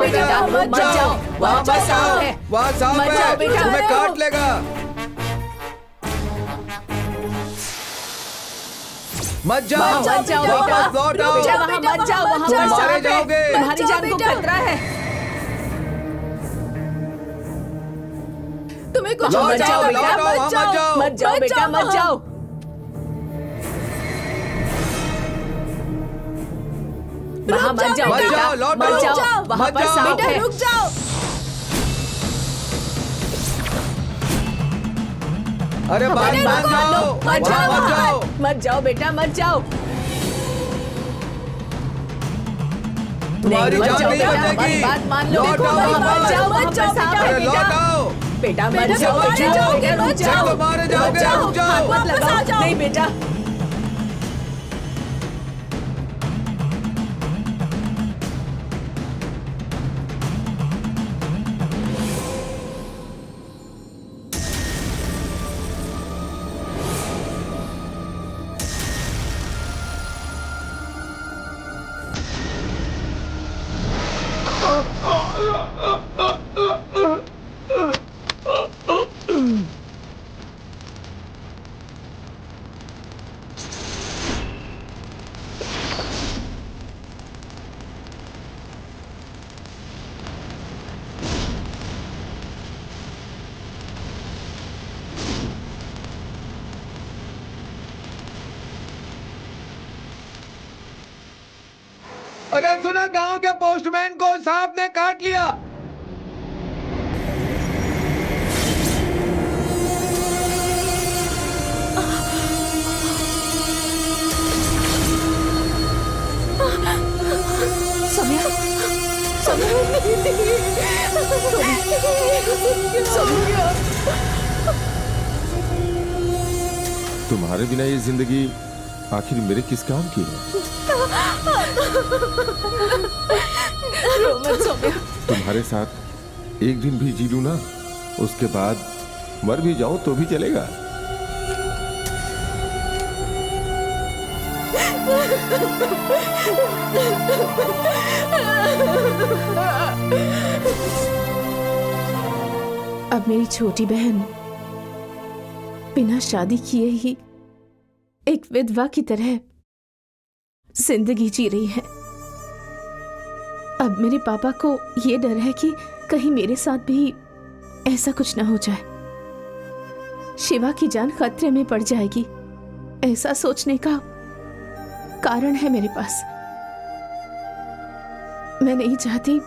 बेटा, मत जाओ, वापस आओ। वहाँ सांप मत जाओ है, बेटा। तुम्हें काट लेगा। मत जाओ, मत जाओ वापस लौट आओ। बेटा, वहाँ मत जाओ, वहाँ तुम पर मारे सांप है, जाओगे। तुम्हारी जान को खतरा है। तुम्हें कुछ लौट मत जाओ, जाओ लौट बेटा, आओ, वहाँ मत जाओ। मत जाओ बेटा, मत जाओ। वहाँ मत जाओ मत बेटा, जाओ, लौट मत आओ। जाओ, वहाँ मत पर जाओ। सांप है। रुक जाओ। अरे बात मान जाओ, मत वहाँ मत जाओ, जाओ। मत जाओ बेटा, मत जाओ। तुम्हारी मत जान जाओ नहीं बेटा, बचेगी। हमारी बात मान लो। लौट आओ, वहाँ मत जाओ, वहाँ मत जाओ पर सांप है अरे लौट बेटा। आओ। बेटा मत बेटा, जाओ, तुम मारे जाओगे, बेटा, मत जाओ। तुम मारे जाओगे, मत जाओ, रुक जाओ। हाथ मत वापस आ लगाओ। जाओ। नहीं बेटा। अरे सुना, गांव के पोस्टमैन को सांप ने काट लिया। सौम्या, सौम्या। तुम्हारे बिना ये जिंदगी आखिर मेरे किस काम की है? रो मत सौम्या। तुम्हारे साथ एक दिन भी जी लूं ना, उसके बाद मर भी जाऊं तो भी चलेगा। अब मेरी छोटी बहन बिना शादी किए ही एक विधवा की तरह जिंदगी जी रही है। अब मेरे पापा को ये डर है कि कहीं मेरे साथ भी ऐसा कुछ ना हो जाए, शिवा की जान खतरे में पड़ जाएगी। ऐसा सोचने का कारण है मेरे पास। मैं नहीं चाहती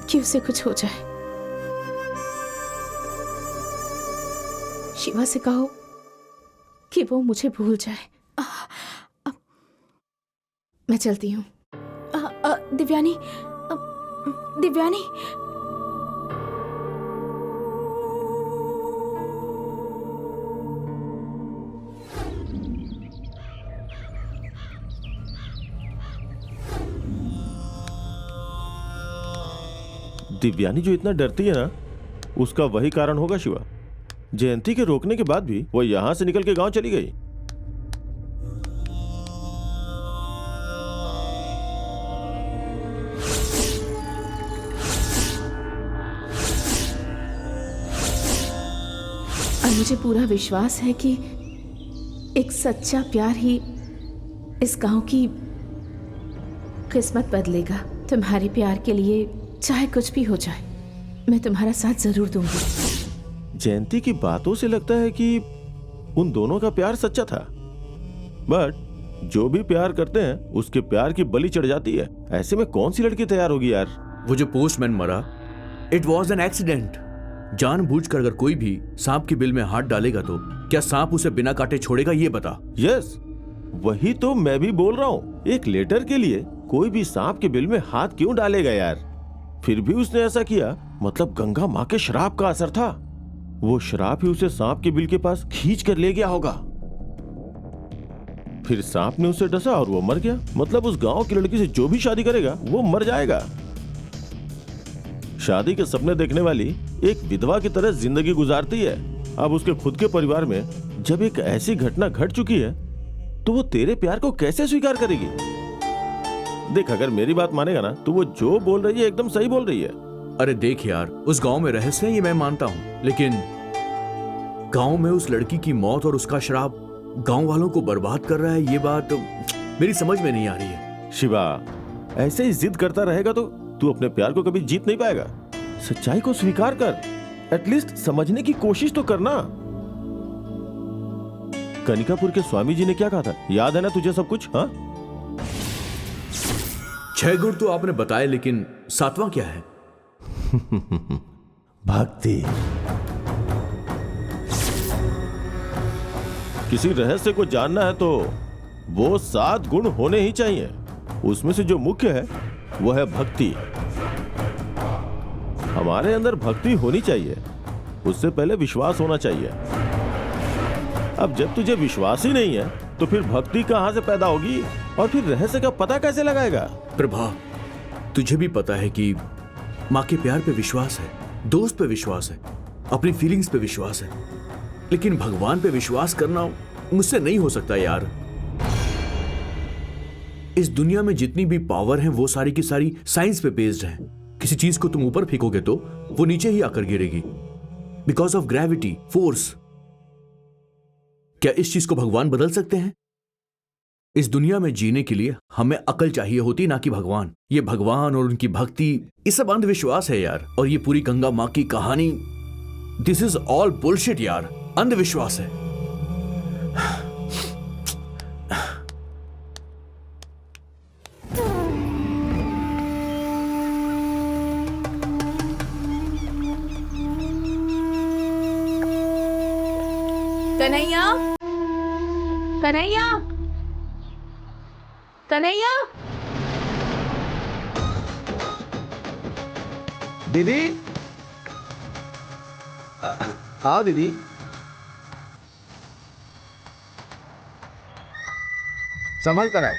कि उसे कुछ हो जाए। शिवा से कहो कि वो मुझे भूल जाए। मैं चलती हूँ। दिव्यानी, दिव्यानी, दिव्यानी जो इतना डरती है ना, उसका वही कारण होगा शिवा। जयंती के रोकने के बाद भी वो यहां से निकल के गांव चली गई। और मुझे पूरा विश्वास है कि एक सच्चा प्यार ही इस गांव की किस्मत बदलेगा। तुम्हारे प्यार के लिए चाहे कुछ भी हो जाए, मैं तुम्हारा साथ जरूर दूंगी। जयंती की बातों से लगता है कि उन दोनों का प्यार सच्चा था, बट जो भी प्यार करते हैं उसके प्यार की बलि चढ़ जाती है। ऐसे में कौन सी लड़की तैयार होगी यार? वो जो पोस्टमैन मरा, इट वॉज एन एक्सीडेंट। जानबूझकर अगर कोई भी सांप की बिल में हाथ डालेगा तो क्या सांप उसे बिना काटे छोड़ेगा, ये बता। यस, वही तो मैं भी बोल रहा हूँ। एक लेटर के लिए कोई भी सांप के बिल में हाथ क्यों डालेगा यार? फिर भी उसने ऐसा किया, मतलब गंगा माँ के श्राप का असर था। वो श्राप ही उसे सांप के बिल के पास खींच कर ले गया होगा। फिर सांप ने उसे डसा और वो मर गया। मतलब उस गांव की लड़की से जो भी शादी करेगा वो मर जाएगा। शादी के सपने देखने वाली एक विधवा की तरह जिंदगी गुजारती है। अब उसके खुद के परिवार में जब एक ऐसी घटना घट चुकी है तो वो तेरे प्यार को कैसे स्वीकार करेगी? देख अगर मेरी बात मानेगा ना तो वो जो बोल रही है एकदम सही बोल रही है। अरे देख यार, उस गांव में रहस्य है ये मैं मानता हूँ, लेकिन गांव में उस लड़की की मौत और उसका श्राप गांव वालों को बर्बाद कर रहा है, ये बात मेरी समझ में नहीं आ रही है। शिवा, ऐसे ही जिद करता रहेगा तो तू अपने प्यार को कभी जीत नहीं पाएगा। सच्चाई को स्वीकार कर, एटलीस्ट समझने की कोशिश तो करना। कनिकापुर के स्वामी जी ने क्या कहा था, याद है ना तुझे सब कुछ? हाँ, 6 गुण तो आपने बताए, लेकिन 7वां क्या है? भक्ति। किसी रहस्य को जानना है तो वो 7 गुण होने ही चाहिए। उसमें से जो मुख्य है वो है भक्ति। हमारे अंदर भक्ति होनी चाहिए, उससे पहले विश्वास होना चाहिए। अब जब तुझे विश्वास ही नहीं है तो फिर भक्ति कहां से पैदा होगी और फिर रहस्य का पता कैसे लगाएगा? प्रभा, तुझे भी पता है कि माँ के प्यार पे विश्वास है, दोस्त पे विश्वास है, अपनी फीलिंग्स पे विश्वास है, लेकिन भगवान पे विश्वास करना मुझसे नहीं हो सकता यार। इस दुनिया में जितनी भी पावर है वो सारी की सारी साइंस पे बेस्ड है। किसी चीज को तुम ऊपर फेंकोगे तो वो नीचे ही आकर गिरेगी, बिकॉज ऑफ ग्रेविटी, फोर्स। क्या इस चीज को भगवान बदल सकते हैं? इस दुनिया में जीने के लिए हमें अकल चाहिए होती, ना कि भगवान। ये भगवान और उनकी भक्ति, ये सब अंधविश्वास है यार। और ये पूरी गंगा माँ की कहानी, दिस इज ऑल बुलशिट यार, अंधविश्वास है। कन्हैया, कन्हैया, कन्हैया। दीदी, आओ दीदी। संभल कर आओ।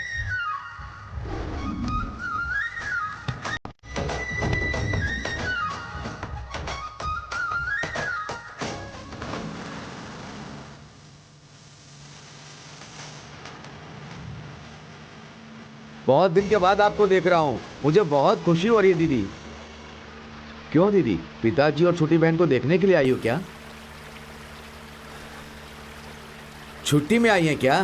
बहुत दिन के बाद आपको देख रहा हूँ, मुझे बहुत खुशी हो रही है दीदी। क्यों दीदी, पिताजी और छोटी बहन को देखने के लिए आई हो क्या? छुट्टी में आई हैं क्या?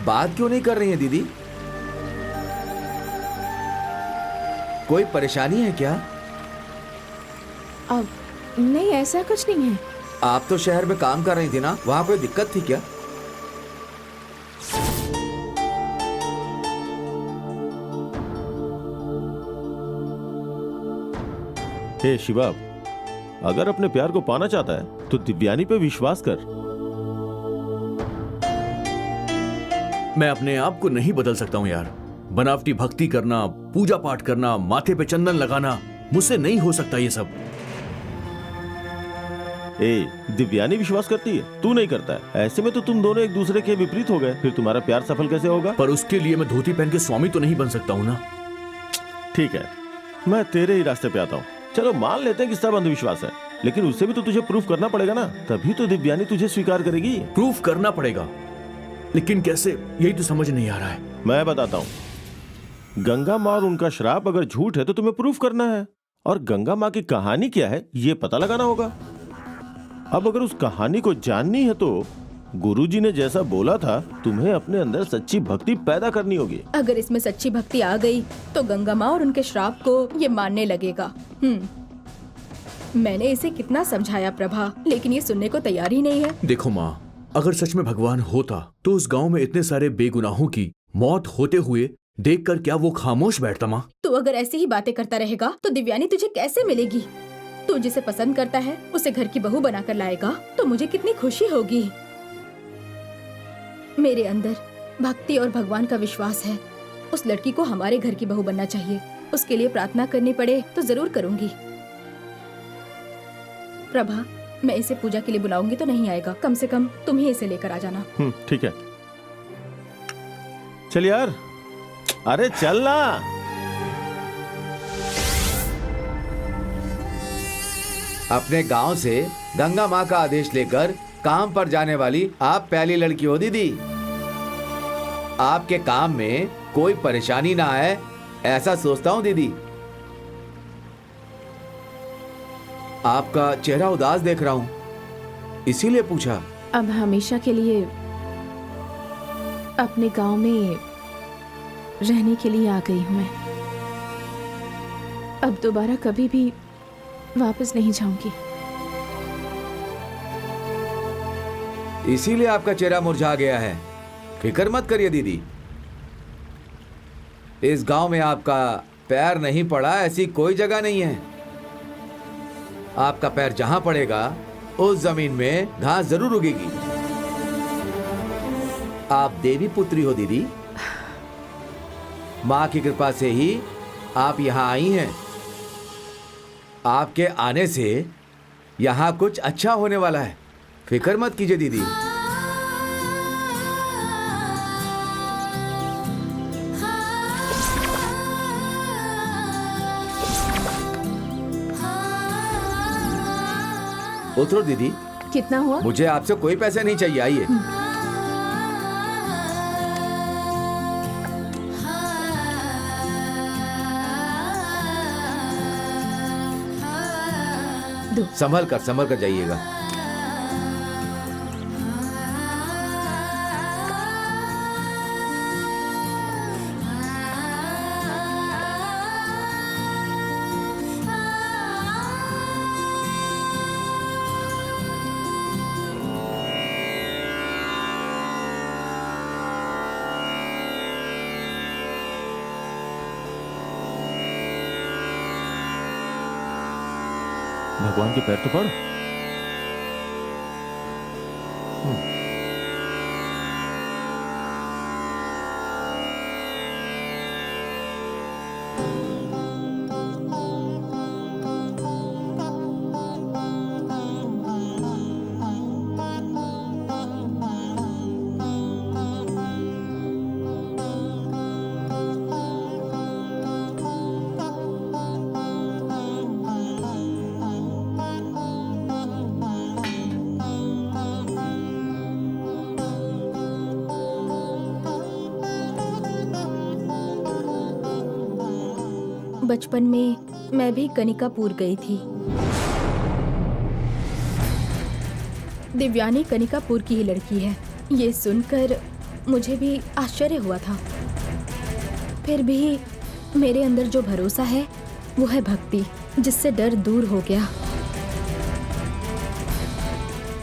बात क्यों नहीं कर रही हैं दीदी? कोई परेशानी है क्या? अब नहीं, ऐसा कुछ नहीं है। आप तो शहर में काम कर रही थी ना, वहां कोई दिक्कत थी क्या? हे शिवा, अगर अपने प्यार को पाना चाहता है तो दिव्यानी पे विश्वास कर। मैं अपने आप को नहीं बदल सकता हूं यार। बनावटी भक्ति करना, पूजा पाठ करना, माथे पे चंदन लगाना, मुझसे नहीं हो सकता ये सब। ए, दिव्यानी विश्वास करती है, तू नहीं करता है। ऐसे में तो तुम दोनों एक दूसरे के विपरीत हो गए, फिर तुम्हारा प्यार सफल कैसे होगा? पर उसके लिए मैं धोती पहन के स्वामी तो नहीं बन सकता हूं ना। ठीक है, मैं तेरे ही रास्ते पे आता हूँ। चलो मान लेते हैं कि सब अंधविश्वास है, लेकिन उससे भी तो तुझे प्रूफ करना पड़ेगा ना, तभी तो दिव्यानी तुझे स्वीकार करेगी। प्रूफ करना पड़ेगा, लेकिन कैसे, यही तो समझ नहीं आ रहा है। मैं बताता हूँ। गंगा माँ और उनका श्राप अगर झूठ है तो तुम्हें प्रूफ करना है, और गंगा माँ की कहानी क्या है ये पता लगाना होगा। अब अगर उस कहानी को जाननी है तो गुरुजी ने जैसा बोला था, तुम्हें अपने अंदर सच्ची भक्ति पैदा करनी होगी। अगर इसमें सच्ची भक्ति आ गई तो गंगा माँ और उनके श्राप को ये मानने लगेगा। मैंने इसे कितना समझाया प्रभा, लेकिन ये सुनने को तैयार ही नहीं है। देखो माँ, अगर सच में भगवान होता तो उस गांव में इतने सारे बेगुनाहों की मौत होते हुए देखकर क्या वो खामोश बैठता माँ? तू अगर ऐसी ही बातें करता रहेगा तो दिव्यानी तुझे कैसे मिलेगी? तू जिसे पसंद करता है उसे घर की बहू बनाकर लाएगा तो मुझे कितनी खुशी होगी। मेरे अंदर भक्ति और भगवान का विश्वास है। उस लड़की को हमारे घर की बहू बनना चाहिए। उसके लिए प्रार्थना करनी पड़े तो जरूर करूंगी। प्रभा, मैं इसे पूजा के लिए बुलाऊंगी तो नहीं आएगा, कम से कम तुम ही इसे लेकर आ जाना। ठीक है, चल यार, अरे चल ना। अपने गांव से गंगा माँ का आदेश लेकर काम पर जाने वाली आप पहली लड़की हो दीदी। आपके काम में कोई परेशानी ना आए ऐसा सोचता हूं दीदी। आपका चेहरा उदास देख रहा हूं, इसीलिए पूछा। अब हमेशा के लिए अपने गांव में रहने के लिए आ गई हूं मैं। अब दोबारा कभी भी वापस नहीं जाऊंगी। इसीलिए आपका चेहरा मुरझा गया है। फिक्र मत करिए दीदी, इस गांव में आपका पैर नहीं पड़ा ऐसी कोई जगह नहीं है। आपका पैर जहां पड़ेगा उस जमीन में घास जरूर उगेगी। आप देवी पुत्री हो दीदी, मां की कृपा से ही आप यहां आई हैं। आपके आने से यहां कुछ अच्छा होने वाला है, फिक्र मत कीजिए दीदी। उतरो दीदी। कितना हुआ? मुझे आपसे कोई पैसे नहीं चाहिए, आइए। संभल कर जाइएगा। भगवान के पैर तो पड़। बचपन में मैं भी कनिकापुर गई थी। दिव्यानी कनिकापुर की ही लड़की है, ये सुनकर मुझे भी आश्चर्य हुआ था। फिर भी मेरे अंदर जो भरोसा है वो है भक्ति, जिससे डर दूर हो गया।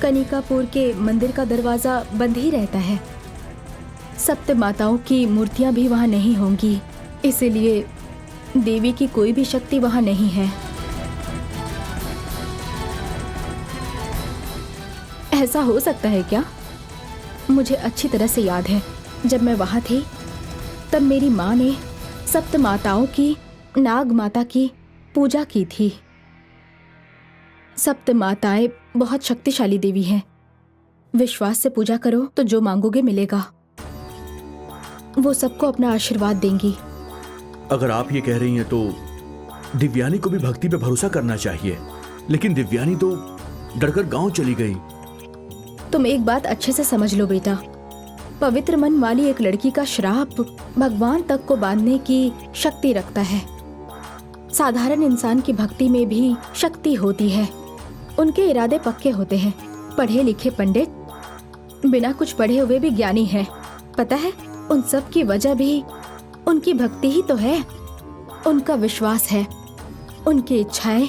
कनिकापुर के मंदिर का दरवाजा बंद ही रहता है। सप्त माताओं की मूर्तियां भी वहां नहीं होंगी, इसीलिए देवी की कोई भी शक्ति वहां नहीं है। ऐसा हो सकता है क्या? मुझे अच्छी तरह से याद है, जब मैं वहां थी तब मेरी माँ ने सप्त माताओं की, नाग माता की पूजा की थी। सप्त माताएं बहुत शक्तिशाली देवी हैं। विश्वास से पूजा करो तो जो मांगोगे मिलेगा। वो सबको अपना आशीर्वाद देंगी। अगर आप ये कह रही हैं तो दिव्यानी को भी भक्ति पे भरोसा करना चाहिए, लेकिन दिव्यानी तो डरकर गांव चली गई। तुम एक बात अच्छे से समझ लो बेटा, पवित्र मन वाली एक लड़की का श्राप भगवान तक को बांधने की शक्ति रखता है। साधारण इंसान की भक्ति में भी शक्ति होती है। उनके इरादे पक्के होते हैं। पढ़े लिखे पंडित बिना कुछ पढ़े हुए भी ज्ञानी हैं। पता है, उन सब की वजह भी उनकी भक्ति ही तो है। उनका विश्वास है, उनकी इच्छाएं,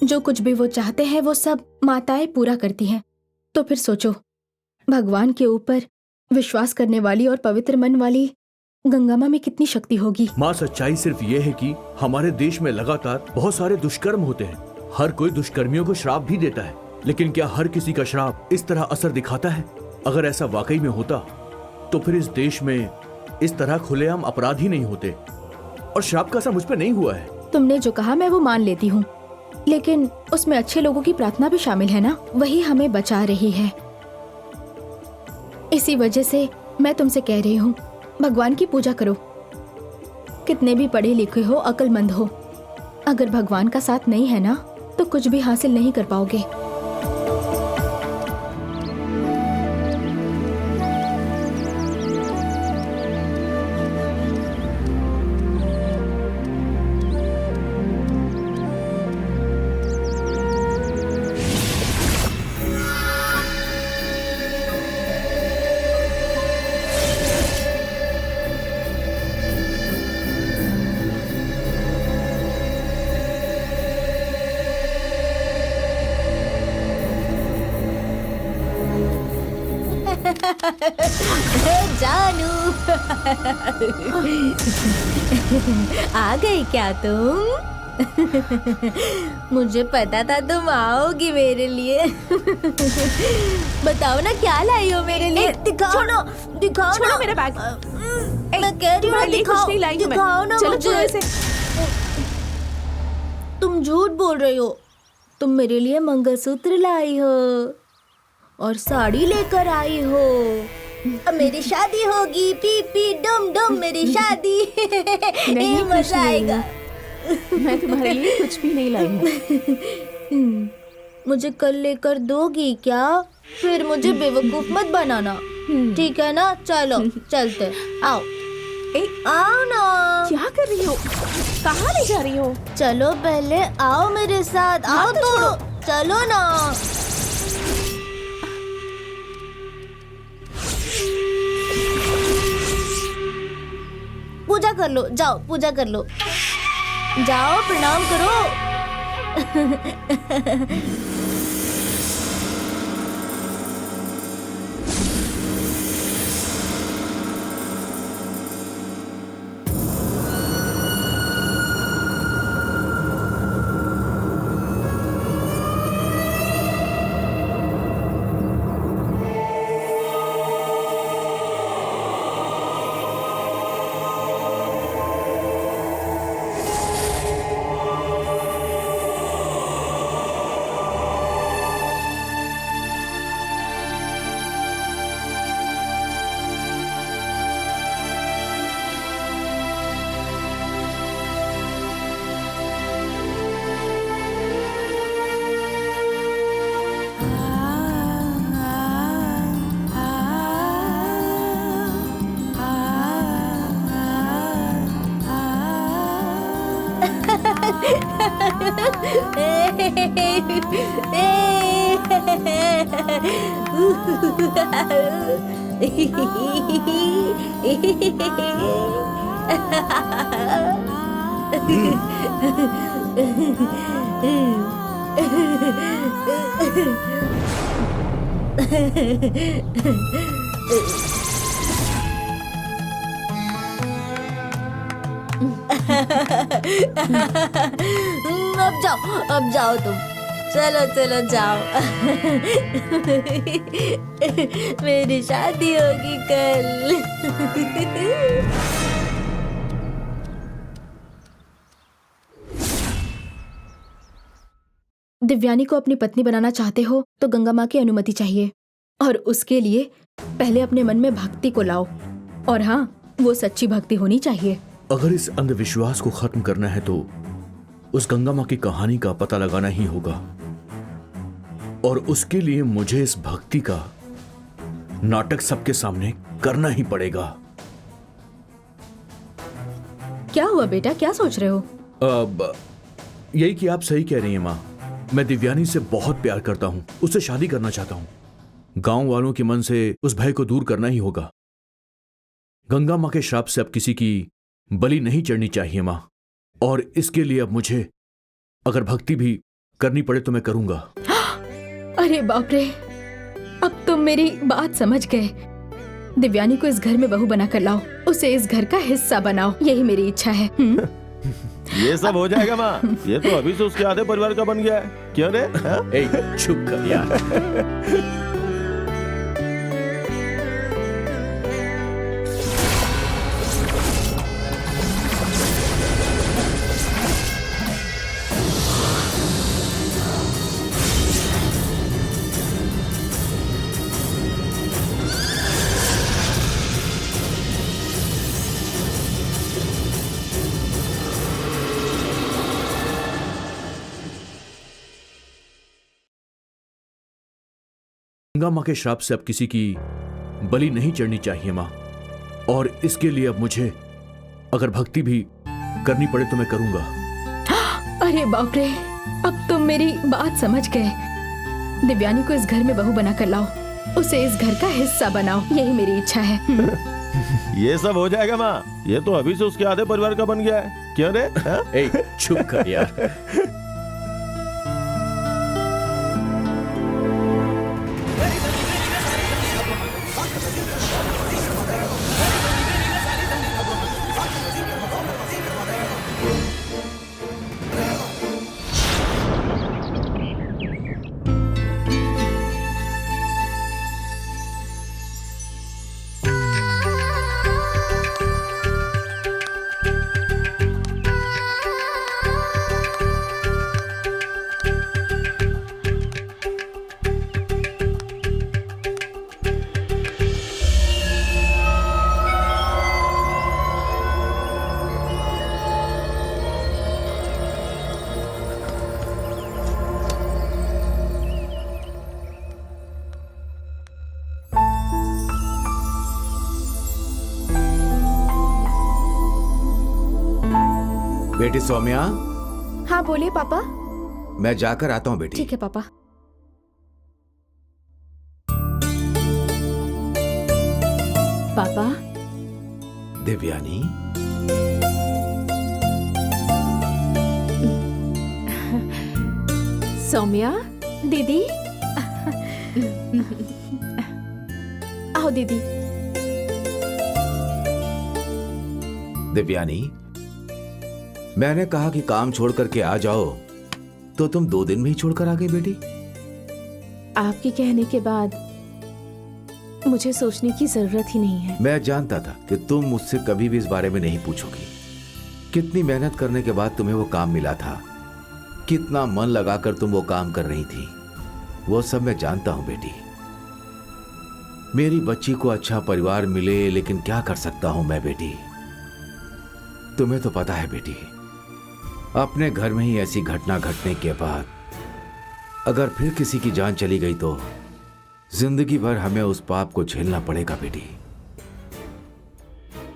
जो कुछ भी वो चाहते हैं वो सब माताएं पूरा करती हैं। तो फिर सोचो, भगवान के ऊपर विश्वास करने वाली और पवित्र मन वाली गंगा मां में कितनी शक्ति होगी। माँ, सच्चाई सिर्फ ये है कि हमारे देश में लगातार बहुत सारे दुष्कर्म होते हैं। हर कोई दुष्कर्मियों को श्राप भी देता है, लेकिन क्या हर किसी का श्राप इस तरह असर दिखाता है? अगर ऐसा वाकई में होता तो फिर इस देश में इस तरह खुलेआम अपराध ही नहीं होते। और श्राप का असर मुझ पे नहीं हुआ है। तुमने जो कहा मैं वो मान लेती हूँ, लेकिन उसमें अच्छे लोगों की प्रार्थना भी शामिल है ना, वही हमें बचा रही है। इसी वजह से मैं तुमसे कह रही हूँ, भगवान की पूजा करो। कितने भी पढ़े लिखे हो, अक्लमंद हो, अगर भगवान का साथ नहीं है ना तो कुछ भी हासिल नहीं कर पाओगे। जानू आ गई क्या तुम? मुझे पता था तुम आओगी मेरे लिए। बताओ ना क्या लाई हो मेरे लिए? दिखाओ ना, दिखाओ छोड़ो ना मेरा बैग। मैं कह रही हूँ तुम्हारे लिए कुछ दिखाओ, नहीं लाई हूँ मैं। दिखाओ ना चलो छोड़ो मुझे। इसे। तुम झूठ बोल रही हो। तुम मेरे लिए मंगलसूत्र लाई हो और साड़ी लेकर आई हो। अब मेरी शादी होगी, पी पी डम डम मेरी शादी। नहीं, ये कुछ मजा नहीं आएगा। मैं तुम्हारे लिए कुछ भी नहीं लाई हूँ। मुझे कल लेकर दोगी क्या? फिर मुझे बेवकूफ मत बनाना, ठीक है ना? चलो चलते, आओ आओ ना। क्या कर रही हो? कहाँ ले जा रही हो? चलो पहले आओ मेरे साथ, आओ तो चलो ना। पूजा कर लो, जाओ पूजा कर लो, जाओ प्रणाम करो। अब जाओ तुम, चलो चलो जाओ। मेरी शादी होगी कल। दिव्यानी को अपनी पत्नी बनाना चाहते हो तो गंगा माँ की अनुमति चाहिए, और उसके लिए पहले अपने मन में भक्ति को लाओ, और हाँ, वो सच्ची भक्ति होनी चाहिए। अगर इस अंधविश्वास को खत्म करना है तो उस गंगा माँ की कहानी का पता लगाना ही होगा, और उसके लिए मुझे इस भक्ति का नाटक सबके सामने करना ही पड़ेगा। क्या हुआ बेटा, क्या सोच रहे हो? अब यही कि आप सही कह रही हैं माँ। मैं दिव्यानी से बहुत प्यार करता हूँ, उससे शादी करना चाहता हूँ। गांव वालों के मन से उस भय को दूर करना ही होगा। गंगा माँ के श्राप से अब किसी की बलि नहीं चढ़नी चाहिए माँ, और इसके लिए अब मुझे अगर भक्ति भी करनी पड़े तो मैं करूंगा। अरे बाप रे, अब तुम मेरी बात समझ गए। दिव्यानी को इस घर में बहू बनाकर लाओ, उसे इस घर का हिस्सा बनाओ, यही मेरी इच्छा है। ये सब हो जाएगा माँ, ये तो अभी से उसके आधे परिवार का बन गया है। क्यों रे? ए, चुप कर यार। गंगा माँ के श्राप से अब किसी की बलि नहीं चढ़नी चाहिए माँ, और इसके लिए अब मुझे अगर भक्ति भी करनी पड़े तो मैं करूंगा। अरे बाप रे, अब तुम मेरी बात समझ गए। दिव्यानी को इस घर में बहू बनाकर लाओ, उसे इस घर का हिस्सा बनाओ, यही मेरी इच्छा है। ये सब हो जाएगा माँ, ये तो अभी से उसके आधे परिवार का बन गया है। क्यों रे? ए, चुप कर यार। बेटी सौम्या, हाँ बोलिए पापा। मैं जाकर आता हूँ बेटी। ठीक है पापा। पापा, देवयानी, सौम्या, दीदी आओ दीदी। देवयानी, मैंने कहा कि काम छोड़ करके आ जाओ तो तुम 2 दिन में ही छोड़कर आ गई बेटी। आपके कहने के बाद मुझे सोचने की जरूरत ही नहीं है। मैं जानता था कि तुम मुझसे कभी भी इस बारे में नहीं पूछोगी। कितनी मेहनत करने के बाद तुम्हें वो काम मिला था, कितना मन लगाकर तुम वो काम कर रही थी, वो सब मैं जानता हूं बेटी। मेरी बच्ची को अच्छा परिवार मिले, लेकिन क्या कर सकता हूं मैं बेटी। तुम्हें तो पता है बेटी, अपने घर में ही ऐसी घटना घटने के बाद अगर फिर किसी की जान चली गई तो जिंदगी भर हमें उस पाप को झेलना पड़ेगा बेटी।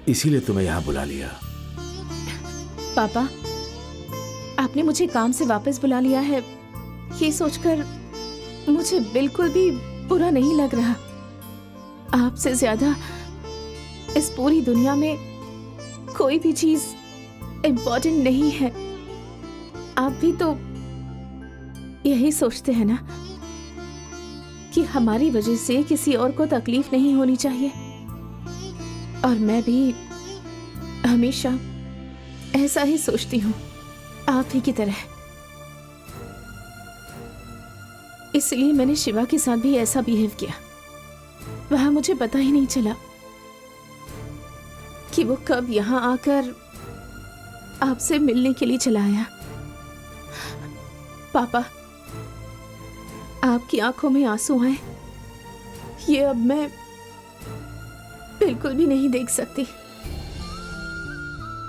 इसीलिए तुम्हें यहां बुला लिया। पापा, आपने मुझे काम से वापस बुला लिया है, ये सोचकर मुझे बिल्कुल भी बुरा नहीं लग रहा। आपसे ज्यादा इस पूरी दुनिया में कोई भी चीज इम्पोर्टेंट नहीं है। आप भी तो यही सोचते हैं ना कि हमारी वजह से किसी और को तकलीफ नहीं होनी चाहिए, और मैं भी हमेशा ऐसा ही सोचती हूँ, आप ही की तरह। इसलिए मैंने शिवा के साथ भी ऐसा बिहेव किया। वहां मुझे पता ही नहीं चला कि वो कब यहाँ आकर आपसे मिलने के लिए चला आया। पापा, आपकी आंखों में आंसू आए, ये अब मैं बिल्कुल भी नहीं देख सकती।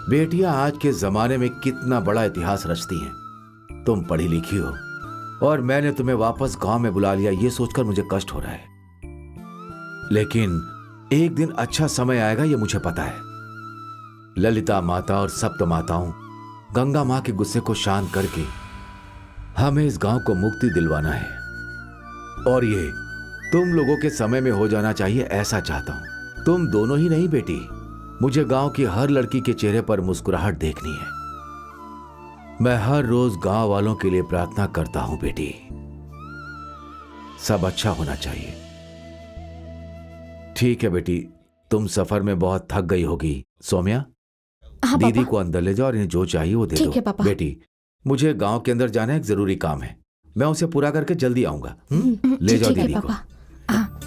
बेटियां आज के जमाने में कितना बड़ा इतिहास रचती हैं। तुम पढ़ी लिखी हो और मैंने तुम्हें वापस गांव में बुला लिया, ये सोचकर मुझे कष्ट हो रहा है। लेकिन एक दिन अच्छा समय आएगा, ये मुझे पता है। ललिता माता और सप्त माताओं, गंगा मां के गुस्से को शांत करके हमें इस गांव को मुक्ति दिलवाना है, और ये तुम लोगों के समय में हो जाना चाहिए, ऐसा चाहता हूं। तुम दोनों ही नहीं बेटी, मुझे गांव की हर लड़की के चेहरे पर मुस्कुराहट देखनी है। मैं हर रोज गांव वालों के लिए प्रार्थना करता हूं बेटी। सब अच्छा होना चाहिए। ठीक है बेटी, तुम सफर में बहुत थक गई होगी। सौम्या, हाँ दीदी पापा। को अंदर ले जाओ और इन्हें जो चाहिए वो दे ठीक दो। है पापा। बेटी, मुझे गांव के अंदर जाना है, एक जरूरी काम है, मैं उसे पूरा करके जल्दी आऊंगा। ले जाओ ठीक है दीदी को। पापा। हाँ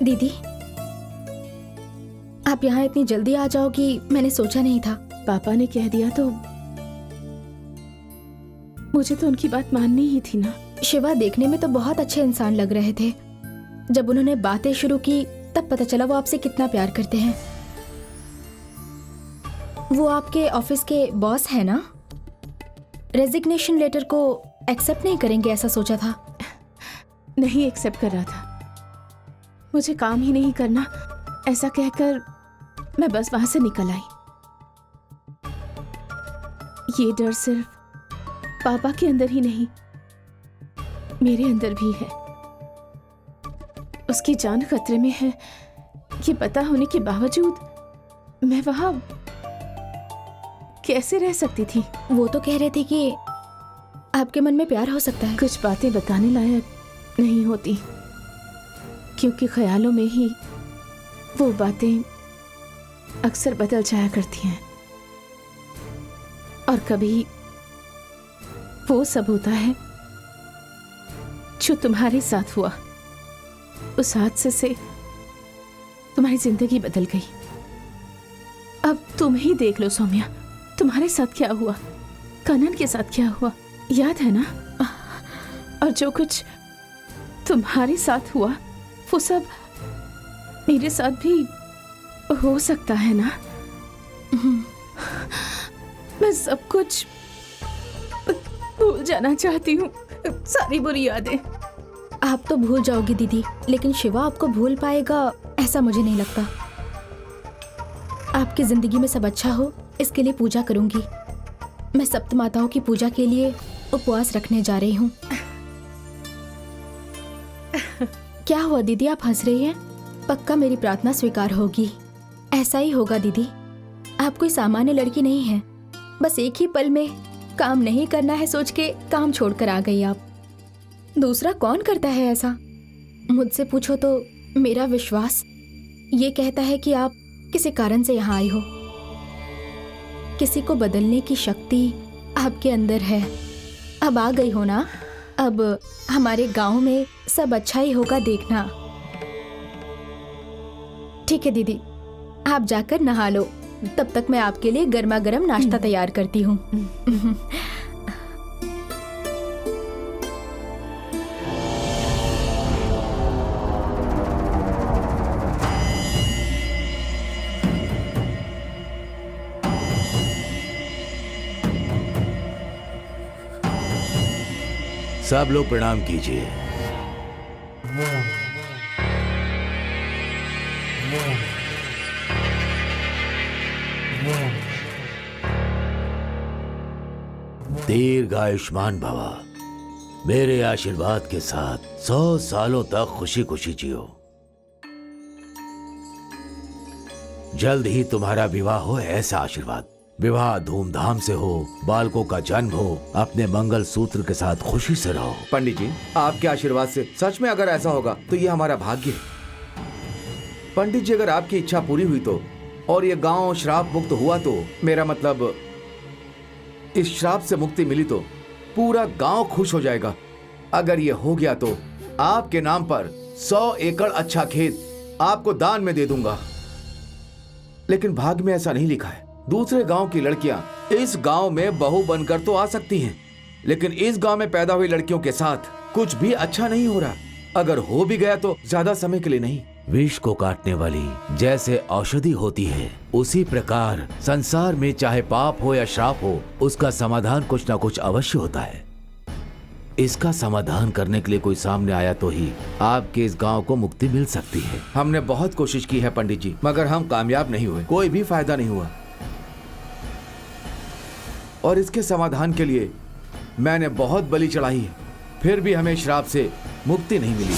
दीदी, आप यहाँ इतनी जल्दी आ जाओगी मैंने सोचा नहीं था। पापा ने कह दिया तो मुझे तो उनकी बात माननी ही थी ना। शिवा देखने में तो बहुत अच्छे इंसान लग रहे थे। जब उन्होंने बातें शुरू की तब पता चला वो आपसे कितना प्यार करते हैं। वो आपके ऑफिस के बॉस है ना? रेजिग्नेशन लेटर को एक्सेप्ट नहीं करेंगे ऐसा सोचा था। नहीं एक्सेप्ट कर रहा था, मुझे काम ही नहीं करना ऐसा कहकर मैं बस वहां से निकल आई। ये डर सिर्फ पापा के अंदर ही नहीं, मेरे अंदर भी है। उसकी जान खतरे में है, ये पता होने के बावजूद मैं वहां कैसे रह सकती थी? वो तो कह रहे थे कि आपके मन में प्यार हो सकता है। कुछ बातें बताने लायक नहीं होती, क्योंकि ख्यालों में ही वो बातें अक्सर बदल जाया करती हैं, और कभी वो सब होता है जो तुम्हारे साथ हुआ। उस हादसे से तुम्हारी जिंदगी बदल गई। अब तुम ही देख लो सौम्या, तुम्हारे साथ क्या हुआ, कनन के साथ क्या हुआ, याद है ना? और जो कुछ तुम्हारे साथ हुआ वो सब मेरे साथ भी हो सकता है ना? मैं सब कुछ भूल जाना चाहती हूँ, सारी बुरी यादें। आप तो भूल जाओगी दीदी, लेकिन शिवा आपको भूल पाएगा ऐसा मुझे नहीं लगता। आपकी जिंदगी में सब अच्छा हो इसके लिए पूजा करूंगी। मैं सप्त माताओं की पूजा के लिए उपवास रखने जा रही हूँ। क्या हुआ दीदी, आप हंस रही हैं? पक्का मेरी प्रार्थना स्वीकार होगी। ऐसा ही होगा दीदी। आप कोई सामान्य लड़की नहीं है। बस एक ही पल में काम नहीं करना है सोच के काम छोड़कर आ गई आप। दूसरा कौन करता है ऐसा? मुझसे पूछो तो मेरा विश्वास ये कहता है कि आप किसी कारण से यहाँ आई हो। किसी को बदलने की शक्ति आपके अंदर है। अब आ गई हो ना? अब हमारे गांव में सब अच्छा ही होगा, देखना। ठीक है दीदी, आप जाकर नहा लो। तब तक मैं आपके लिए गर्मा गर्म नाश्ता तैयार करती हूँ। सब लोग प्रणाम कीजिए। दीर्घायुष्मान भव। मेरे आशीर्वाद के साथ 100 सालों तक खुशी खुशी जियो। जल्द ही तुम्हारा विवाह हो, ऐसा आशीर्वाद। विवाह धूमधाम से हो, बालकों का जन्म हो, अपने मंगल सूत्र के साथ खुशी से रहो। पंडित जी, आपके आशीर्वाद से सच में अगर ऐसा होगा तो ये हमारा भाग्य है। पंडित जी, अगर आपकी इच्छा पूरी हुई तो, और ये गांव श्राप मुक्त हुआ तो, मेरा मतलब इस श्राप से मुक्ति मिली तो पूरा गांव खुश हो जाएगा। अगर ये हो गया तो आपके नाम पर 100 एकड़ अच्छा खेत आपको दान में दे दूंगा। लेकिन भाग्य में ऐसा नहीं लिखा है। दूसरे गांव की लड़कियां इस गांव में बहू बनकर तो आ सकती हैं, लेकिन इस गांव में पैदा हुई लड़कियों के साथ कुछ भी अच्छा नहीं हो रहा। अगर हो भी गया तो ज्यादा समय के लिए नहीं। विष को काटने वाली जैसे औषधि होती है, उसी प्रकार संसार में चाहे पाप हो या श्राप हो, उसका समाधान कुछ ना कुछ अवश्य होता है। इसका समाधान करने के लिए कोई सामने आया तो ही आपके इस गांव को मुक्ति मिल सकती है। हमने बहुत कोशिश की है पंडित जी, मगर हम कामयाब नहीं हुए। कोई भी फायदा नहीं हुआ। और इसके समाधान के लिए मैंने बहुत बलि चढ़ाई है, फिर भी हमें श्राप से मुक्ति नहीं मिली।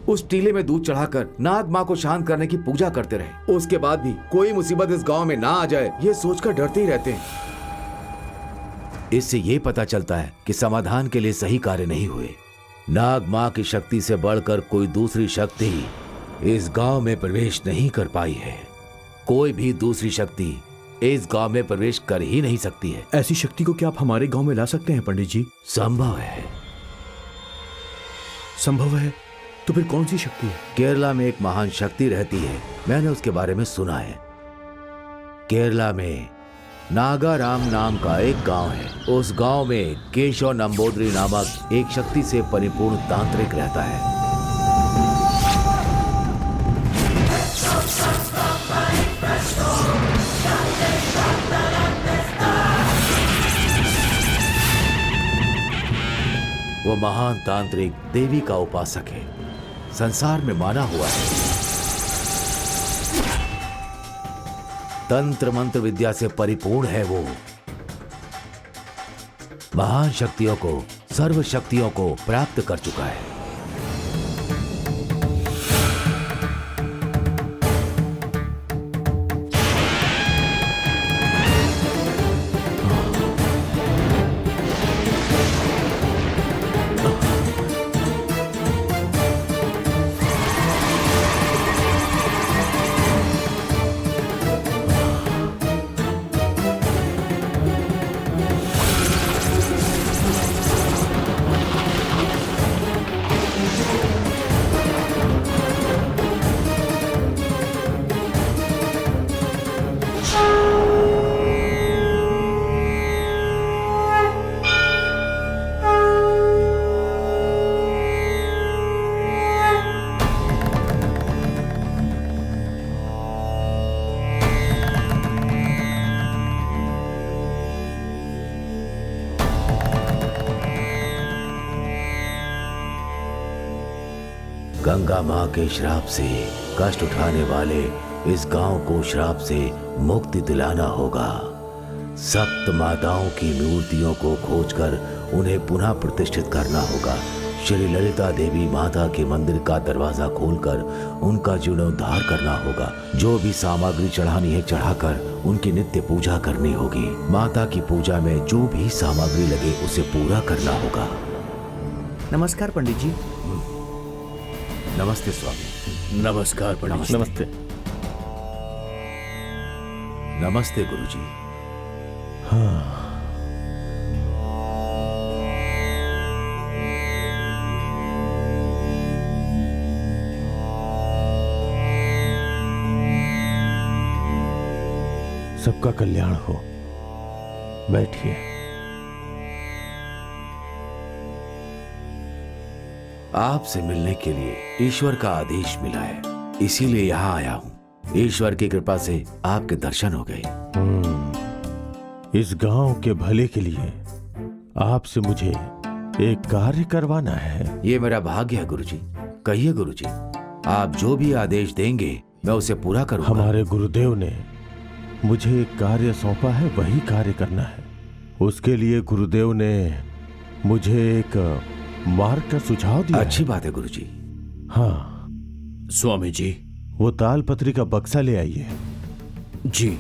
उस टीले में दूध चढ़ाकर नाग माँ को शांत करने की पूजा करते रहे। उसके बाद भी कोई मुसीबत इस गांव में ना आ जाए, ये सोचकर डरते ही रहते हैं। इससे ये पता चलता है कि समाधान के लिए सही कार्य नहीं हुए। नाग माँ की शक्ति से बढ़कर कोई दूसरी शक्ति इस गांव में प्रवेश नहीं कर पाई है। कोई भी दूसरी शक्ति इस गांव में प्रवेश कर ही नहीं सकती है। ऐसी शक्ति को क्या आप हमारे गांव में ला सकते हैं पंडित जी? संभव है। संभव है तो फिर कौन सी शक्ति है? केरला में एक महान शक्ति रहती है, मैंने उसके बारे में सुना है। केरला में नागाराम नाम का एक गांव है। उस गांव में केशव नंबोदरी नामक एक शक्ति से परिपूर्ण तांत्रिक रहता है। वो महान तांत्रिक देवी का उपासक है, संसार में माना हुआ है। तंत्र मंत्र विद्या से परिपूर्ण है वो। महान शक्तियों को, सर्व शक्तियों को प्राप्त कर चुका है। गंगा माँ के श्राप से कष्ट उठाने वाले इस गांव को श्राप से मुक्ति दिलाना होगा। सप्त माताओं की मूर्तियों को खोजकर उन्हें पुनः प्रतिष्ठित करना होगा। श्री ललिता देवी माता के मंदिर का दरवाजा खोलकर उनका जीर्णोद्धार करना होगा। जो भी सामग्री चढ़ानी है चढ़ाकर उनकी नित्य पूजा करनी होगी। माता की पूजा में जो भी सामग्री लगे उसे पूरा करना होगा। नमस्कार पंडित जी। नमस्ते स्वामी। नमस्कार पंडित जी। नमस्ते। नमस्ते गुरुजी। सबका कल्याण हो। बैठिए। आपसे मिलने के लिए ईश्वर का आदेश मिला है, इसीलिए यहाँ आया हूँ। ईश्वर की कृपा से आपके दर्शन हो गए। इस गांव के भले के लिए आपसे मुझे एक कार्य करवाना है। ये मेरा भाग्य है गुरुजी। कहिए गुरुजी, आप जो भी आदेश देंगे मैं उसे पूरा करूंगा। हमारे गुरुदेव ने मुझे एक कार्य सौंपा है, वही कार्य करना है। उसके लिए गुरुदेव ने मुझे एक मार्ग का सुझाव दिया। अच्छी बात है गुरुजी। हाँ स्वामी जी। वो तालपत्री का बक्सा ले आइए। जी।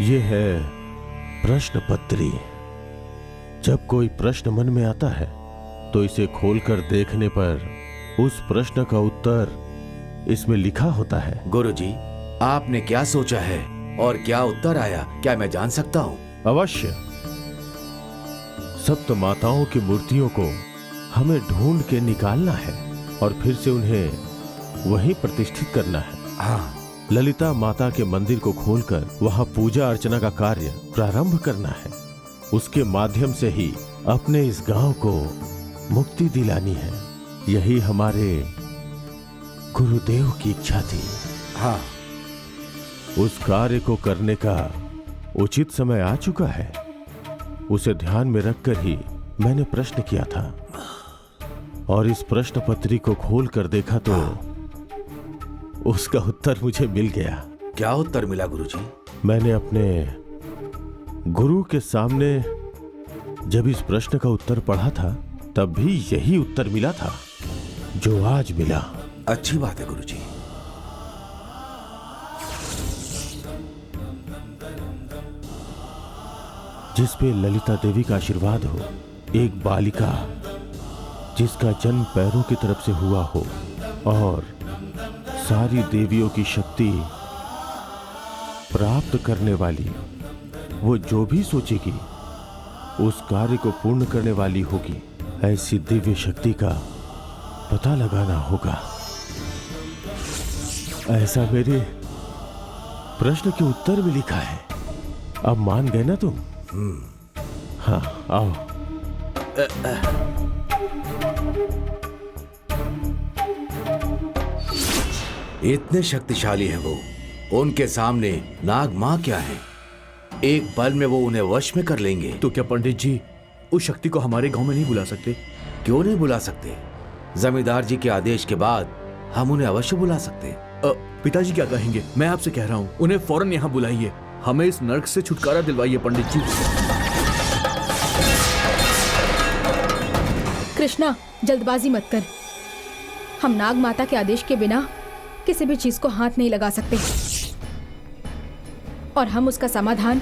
ये है प्रश्न पत्री। जब कोई प्रश्न मन में आता है तो इसे खोलकर देखने पर उस प्रश्न का उत्तर इसमें लिखा होता है। गुरुजी, आपने क्या सोचा है और क्या उत्तर आया, क्या मैं जान सकता हूँ? अवश्य। सप्त माताओं की मूर्तियों को हमें ढूंढ के निकालना है और फिर से उन्हें वहीं प्रतिष्ठित करना है। हाँ। ललिता माता के मंदिर को खोलकर वहां पूजा अर्चना का कार्य प्रारंभ करना है। उसके माध्यम से ही अपने इस गांव को मुक्ति दिलानी है। यही हमारे गुरुदेव की इच्छा थी। हाँ। उस कार्य को करने का उचित समय आ चुका है। उसे ध्यान में रखकर ही मैंने प्रश्न किया था और इस प्रश्न पत्री को खोल कर देखा तो उसका उत्तर मुझे मिल गया। क्या उत्तर मिला गुरुजी? मैंने अपने गुरु के सामने जब इस प्रश्न का उत्तर पढ़ा था तब भी यही उत्तर मिला था जो आज मिला। अच्छी बात है गुरुजी। जिस पे ललिता देवी का आशीर्वाद हो, एक बालिका जिसका जन्म पैरों की तरफ से हुआ हो और सारी देवियों की शक्ति प्राप्त करने वाली, वो जो भी सोचेगी उस कार्य को पूर्ण करने वाली होगी। ऐसी दिव्य शक्ति का पता लगाना होगा। ऐसा मेरे प्रश्न के उत्तर में लिखा है। अब मान गए ना तुम? हाँ, आओ। इतने शक्तिशाली हैं वो, उनके सामने नाग माँ क्या है? एक पल में वो उन्हें वश में कर लेंगे। तो क्या पंडित जी उस शक्ति को हमारे गांव में नहीं बुला सकते? क्यों नहीं बुला सकते? जमींदार जी के आदेश के बाद हम उन्हें अवश्य बुला सकते। पिताजी क्या कहेंगे? मैं आपसे कह रहा हूँ उन्हें फौरन यहाँ बुलाइए। हमें इस नर्क से छुटकारा दिलवाइए पंडित जी। कृष्णा, जल्दबाजी मत कर। हम नाग माता के आदेश के बिना किसी भी चीज को हाथ नहीं लगा सकते और हम उसका समाधान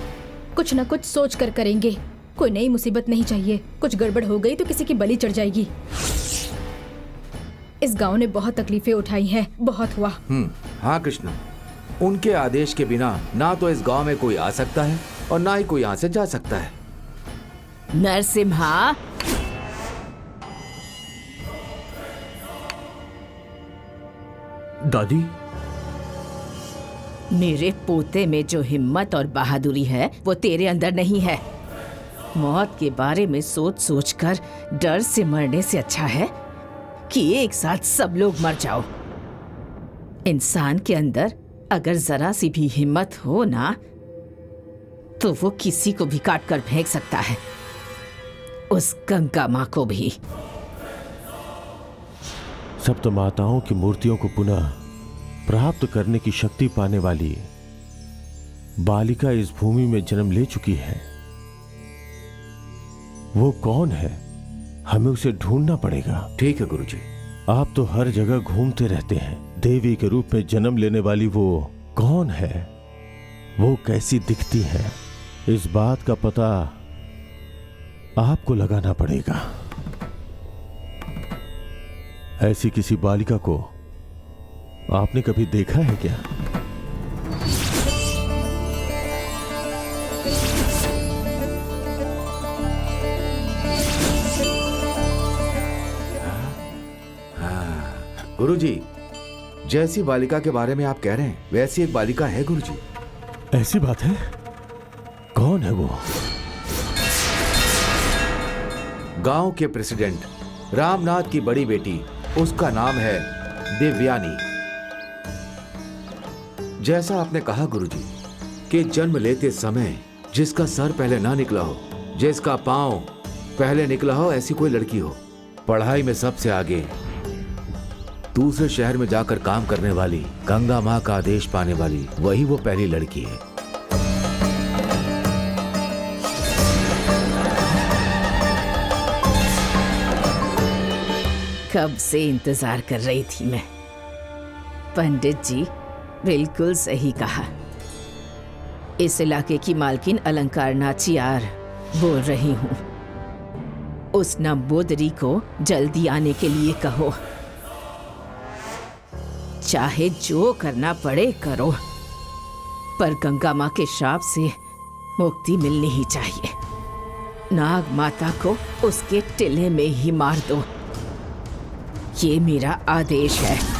कुछ न कुछ सोच कर करेंगे। कोई नई मुसीबत नहीं चाहिए। कुछ गड़बड़ हो गई तो किसी की बलि चढ़ जाएगी। इस गांव ने बहुत तकलीफें उठाई हैं, बहुत हुआ। हाँ कृष्णा, उनके आदेश के बिना ना तो इस गांव में कोई आ सकता है और ना ही कोई यहां से जा सकता है। नरसिम्हा, दादी, मेरे पोते में जो हिम्मत और बहादुरी है वो तेरे अंदर नहीं है। मौत के बारे में सोच सोच कर डर से मरने से अच्छा है कि एक साथ सब लोग मर जाओ। इंसान के अंदर अगर जरा सी भी हिम्मत हो ना तो वो किसी को भी काट कर फेंक सकता है, उस गंगा माँ को भी। सप्त माताओं की मूर्तियों को पुनः प्राप्त करने की शक्ति पाने वाली बालिका इस भूमि में जन्म ले चुकी है। वो कौन है? हमें उसे ढूंढना पड़ेगा। ठीक है गुरुजी। आप तो हर जगह घूमते रहते हैं। देवी के रूप में जन्म लेने वाली वो कौन है? वो कैसी दिखती है? इस बात का पता आपको लगाना पड़ेगा। ऐसी किसी बालिका को आपने कभी देखा है क्या? गुरुजी, जैसी बालिका के बारे में आप कह रहे हैं वैसी एक बालिका है गुरुजी। ऐसी बात है? कौन है वो? गांव के प्रेसिडेंट रामनाथ की बड़ी बेटी, उसका नाम है देवयानी। जैसा आपने कहा गुरुजी कि जन्म लेते समय जिसका सर पहले ना निकला हो, जिसका पांव पहले निकला हो, ऐसी कोई लड़की हो। पढ़ाई में सबसे आगे, दूसरे शहर में जाकर काम करने वाली, गंगा माँ का आदेश पाने वाली, वही वो पहली लड़की है। कब से इंतजार कर रही थी मैं। पंडित जी बिल्कुल सही कहा। इस इलाके की मालकिन अलंकार नाचियार बोल रही हूँ। उस नंबोदरी को जल्दी आने के लिए कहो। चाहे जो करना पड़े करो, पर गंगा माँ के श्राप से मुक्ति मिलनी ही चाहिए। नाग माता को उसके टिले में ही मार दो, ये मेरा आदेश है।